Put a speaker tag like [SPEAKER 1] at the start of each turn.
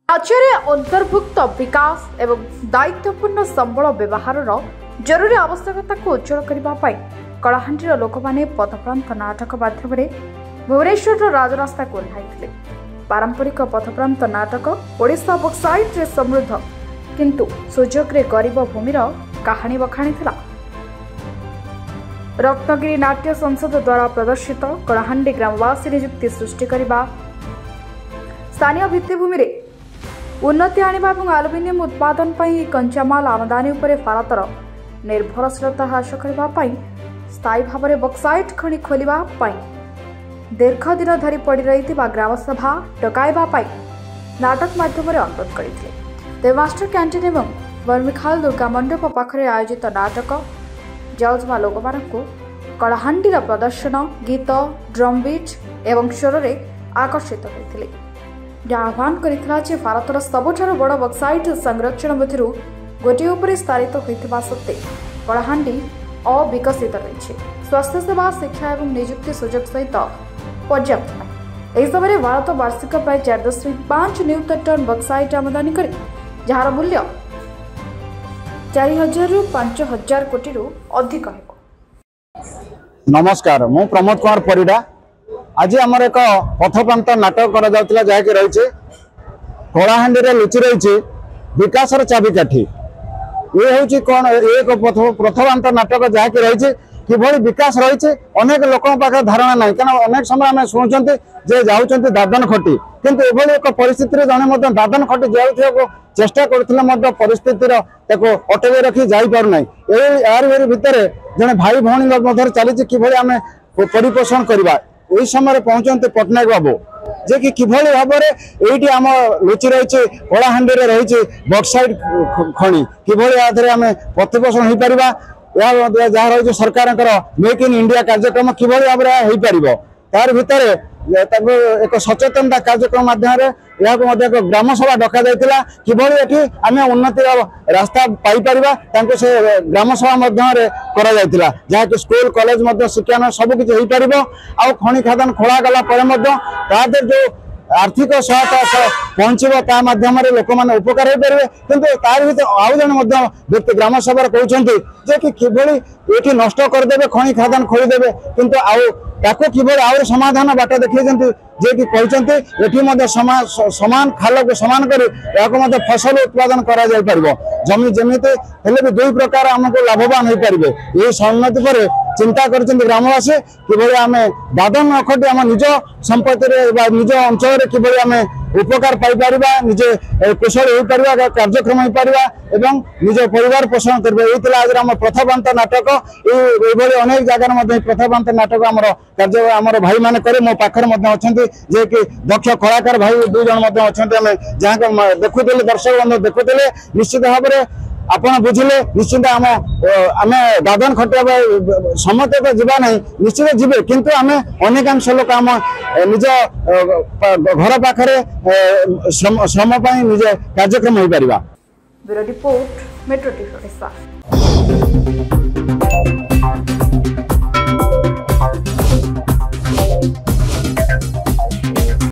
[SPEAKER 1] राज्य में अंतर्भुक्त विकास एवं दायित्वपूर्ण संबल व्यवहार जरूरी आवश्यकता को उज्जवल करने कलाहांडीर लोक मैंने पथप्रांत नाटक माध्यम भुवनेश्वर राजरास्ता को ओह्लैथिले। पारंपरिक पथप्रांत नाटक ओडिशा बक्साइट रे समृद्ध किंतु सुजोग रे गरीब भूमिर कहानी बखाणी थिला। रत्नगिरी नाट्य संसद द्वारा प्रदर्शित कलाहांडी ग्रामवासी नियुक्ति सृष्टि करने स्थानीय भित्तिभूमि रे उन्नति आनिबा एवं आलुमिनियम उत्पादन पई कंचामाल आमदानी उपरे भारतर निर्भरशीलता ह्रास करने स्थायी भाव में बक्साइट खनि खोलिबा पई दीर्घ दिन धरी पड़ रही ग्रामसभा डकाइबा नाटक माध्यम अनुरोध करते। तेज मास्टर कैंटीन एवं बर्मिखाल दुर्गा मंडप पाखरे आयोजित नाटक जाउथबा लोक मानकु कलाहांडीर प्रदर्शन गीत ड्रम बीट एवं स्वर रे आकर्षित होइथिले। आह्वान करिथिला जे भारतर सबुठारु बड़ बक्साइट संरक्षण मध्यरु गोटे उपरे स्थापित होइथिबा सत्ते कलाहांडी अविकसित रही। स्वास्थ्य सेवा शिक्षा और नियुक्ति सुजोग सहित पर्याप्त नहीं। यह समय भारत वार्षिक प्राय 4.5 नियुत टन बक्साइट आमदानी करे, जार मूल्य 4000 रु 5000 कोटी रु अधिक है।
[SPEAKER 2] नमस्कार, मु प्रमोद कुमार परिडा। आज आमर एक पथप्रांत नाटक करा जाउतिला जाके रहिছে कलाहांडी रे लुचि रहिছে विकासर चाबिकाठी। ये हूँ कौन एक पथप्रांत नाटक जहाँकि रही किभली विकास रही अनेक लोक पाखे धारणा ना क्या अनेक समय आम शुणुंट जे जाऊँच दादन खटी किंतु एभली एक परिस्थिति जड़े दादन खटी जाऊँ चेष्टा करते परिस्थितिर अटक रखी जाना यार भितर जड़े भाई भौणी मध्य चली कि आम परिपोषण करवा यही समय पहुंचते पट्टनायक बाबू जे कि किभली भाव में ये आम लुचि रही कलाहांडी रही बक्साइट खनि किभली आधार आम प्रतिपोषण हो पार जहाँ रही सरकार मेक इन इंडिया कार्यक्रम किभली भाव में तार भितर एक सचेतनता कार्यक्रम माध्यम एक ग्राम सभा डका जाइतिला किभली एठी आम उन्नति रास्ता पाई परिबा से ग्राम सभा मध्य करा जाइतिला जहाँकि स्कूल कॉलेज शिक्षान सब किछि होई परिबो। आ खनि खादान खोला गला परे मध्य तादर जो आर्थिक सहायता पहुँचो ता माध्यम लोक मैंने उपकार हो पारे किंतु तार भीतर आउ जन व्यक्ति ग्राम सभा कहते जे कि किभली ये नष्ट करदे खनि खादान खोलीदेवे किंतु आउ ताको किभली आउ समाधान बाट देखते जे कि कहते समान खाल को समान कर फसल उत्पादन करा जाय परिबो। जमी जमीते हेले भी दुई प्रकार आमको लाभवान हो पारे ये सम्मति पर चिंता कर ग्रामवासी कि आम दादन न खटी आम निज संपत्ति निज अंचल किभली आम उपकार पाई निजे कुशल हो पार कार्यक्रम हो पार एवं निज परिवार पोषण कर आज आम पथप्रांत नाटक ये अनेक जगह पथप्रांत नाटक आम कार्य आम भाई मैंने करे मो पाखर अच्छा जे कि दक्ष कलाकार भाई दुई जन अच्छा जहाँ देखुले दर्शक बंधु देखुले निश्चित भाव में आपण बुझिले निश्चित आम आम दादन खटिया समस्त तो जीवा नहीं निश्चित जीवे किंतु आम अनेकांश लोक आम निज घर पाखरे श्रम निज कार्यक्रम हो पार।
[SPEAKER 1] Bureau report metro TV.